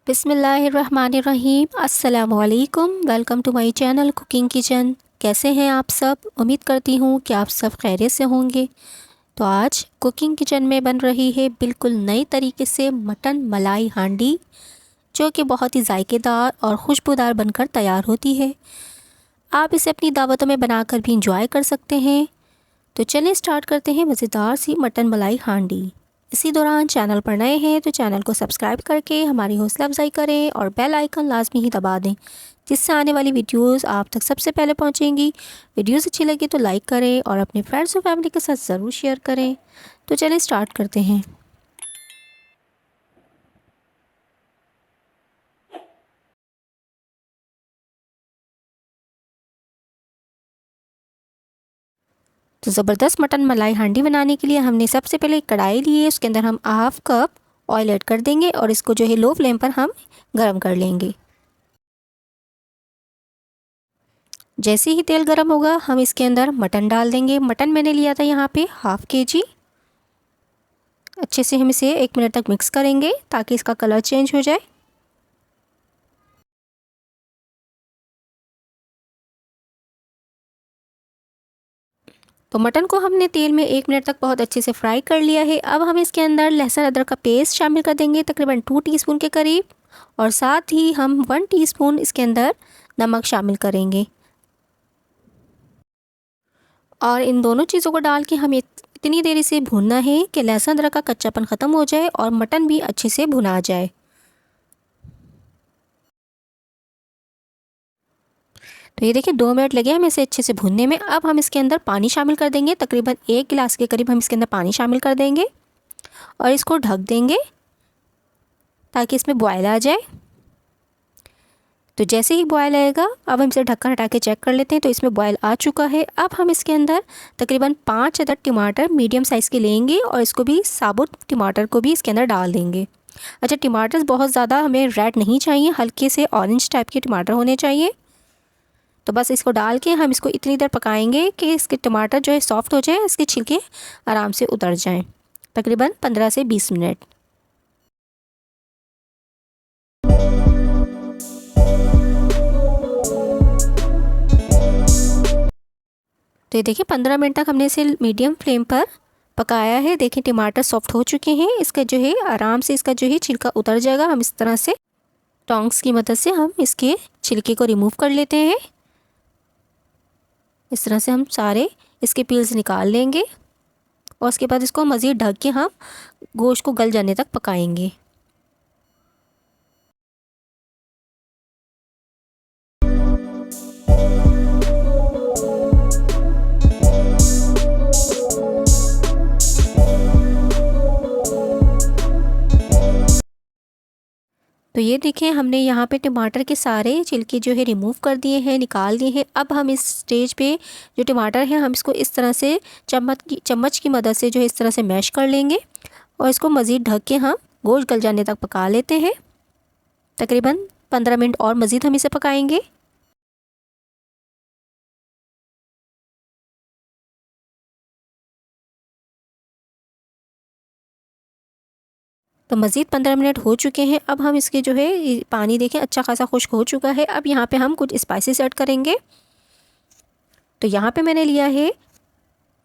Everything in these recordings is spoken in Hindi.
बिस्मिल्लाहिर्रहमानिर्रहीम। अस्सलामुअलैकुम। Welcome to my channel cooking kitchen. कैसे हैं आप सब? उम्मीद करती हूँ कि आप सब खैरियत से होंगे। तो आज कुकिंग किचन में बन रही है बिल्कुल नई तरीके से मटन मलाई हांडी, जो कि बहुत ही जायकेदार और खुशबूदार बनकर तैयार होती है। आप इसे अपनी दावतों में बनाकर भी इंजॉय कर सकते हैं। तो चलिए स्टार्ट करते हैं मज़ेदार सी मटन मलाई हांडी। इसी दौरान चैनल पर नए हैं तो चैनल को सब्सक्राइब करके हमारी हौसला अफजाई करें और बेल आइकन लाजमी ही दबा दें, जिससे आने वाली वीडियोस आप तक सबसे पहले पहुंचेंगी। वीडियोस अच्छी लगी तो लाइक करें और अपने फ्रेंड्स और फैमिली के साथ ज़रूर शेयर करें। तो चलिए स्टार्ट करते हैं। तो ज़बरदस्त मटन मलाई हांडी बनाने के लिए हमने सबसे पहले एक कढ़ाई ली है। उसके अंदर हम हाफ कप ऑयल ऐड कर देंगे और इसको जो है लो फ्लेम पर हम गर्म कर लेंगे। जैसे ही तेल गर्म होगा हम इसके अंदर मटन डाल देंगे। मटन मैंने लिया था यहाँ पे हाफ केजी। अच्छे से हम इसे 1 मिनट तक मिक्स करेंगे ताकि इसका कलर चेंज हो जाए। तो मटन को हमने तेल में 1 मिनट तक बहुत अच्छे से फ्राई कर लिया है। अब हम इसके अंदर लहसुन अदरक का पेस्ट शामिल कर देंगे, तकरीबन 2 टीस्पून के करीब, और साथ ही हम 1 टीस्पून इसके अंदर नमक शामिल करेंगे। और इन दोनों चीज़ों को डाल के हमें इतनी देर इसे भूनना है कि लहसुन अदरक का कच्चापन ख़त्म हो जाए और मटन भी अच्छे से भुना जाए। तो ये देखिए 2 मिनट लगे हमें इसे अच्छे से भूनने में। अब हम इसके अंदर पानी शामिल कर देंगे, तकरीबन 1 गिलास के करीब हम इसके अंदर पानी शामिल कर देंगे और इसको ढक देंगे ताकि इसमें बॉयल आ जाए। तो जैसे ही बॉयल आएगा अब हम इसे ढक्कन हटा के चेक कर लेते हैं। तो इसमें बॉयल आ चुका है। अब हम इसके अंदर तकरीबन 5 अदद टमाटर मीडियम साइज़ के लेंगे और इसको भी साबुत टमाटर को भी इसके अंदर डाल देंगे। अच्छा, टमाटर बहुत ज़्यादा हमें रेड नहीं चाहिए, हल्के से ऑरेंज टाइप के टमाटर होने चाहिए। तो बस इसको डाल के हम इसको इतनी देर पकाएंगे कि इसके टमाटर जो है सॉफ्ट हो जाए, इसके छिलके आराम से उतर जाएं, तकरीबन 15 से 20 मिनट। तो ये देखिए 15 मिनट तक हमने इसे मीडियम फ्लेम पर पकाया है। देखिए टमाटर सॉफ्ट हो चुके हैं। इसका जो है आराम से इसका जो है छिलका उतर जाएगा। हम इस तरह से टोंग्स की मदद से हम इसके छिलके को रिमूव कर लेते हैं। इस तरह से हम सारे इसके पील्स निकाल लेंगे और उसके बाद इसको मज़ीद ढक के हम गोश्त को गल जाने तक पकाएंगे। तो ये देखें हमने यहाँ पे टमाटर के सारे छिलके जो है रिमूव कर दिए हैं, निकाल दिए हैं। अब हम इस स्टेज पे जो टमाटर है हम इसको इस तरह से चम्मच की मदद से जो है इस तरह से मैश कर लेंगे और इसको मज़ीद ढक के हम गोश्त गल जाने तक पका लेते हैं। तकरीबन 15 मिनट और मज़ीद हम इसे पकाएंगे। तो मज़ीद 15 मिनट हो चुके हैं। अब हम इसके जो है पानी देखें अच्छा खासा खुश्क हो चुका है। अब यहाँ पे हम कुछ स्पाइसेस ऐड करेंगे। तो यहाँ पे मैंने लिया है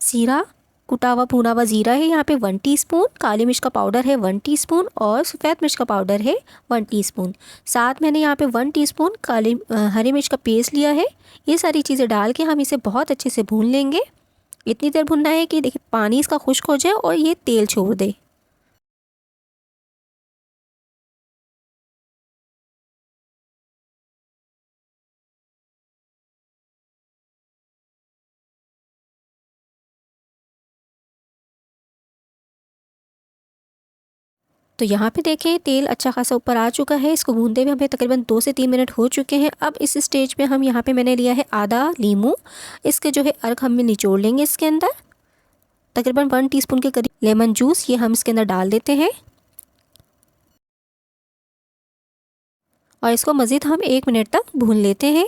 ज़ीरा, कुटा हुआ भुना हुआ ज़ीरा है यहाँ पे 1 टीस्पून, काली मिर्च का पाउडर है 1 टीस्पून और सफ़ेद मिर्च का पाउडर है 1 टीस्पून। साथ मैंने यहाँ पे 1 टीस्पून हरी मिर्च का पेस्ट लिया है। ये सारी चीज़ें डाल के हम इसे बहुत अच्छे से भून लेंगे। इतनी देर भूनना है कि देखिए पानी इसका खुश्क हो जाए और ये तेल छोड़ दे। तो यहाँ पे देखें तेल अच्छा खासा ऊपर आ चुका है। इसको भूनते हुए हमें तकरीबन 2 से 3 मिनट हो चुके हैं। अब इस स्टेज पे हम यहाँ पे मैंने लिया है आधा नींबू। इसके जो है अर्क हम निचोड़ लेंगे इसके अंदर। तकरीबन 1 टीस्पून के करीब लेमन जूस ये हम इसके अंदर डाल देते हैं और इसको मज़ीद हम 1 मिनट तक भून लेते हैं।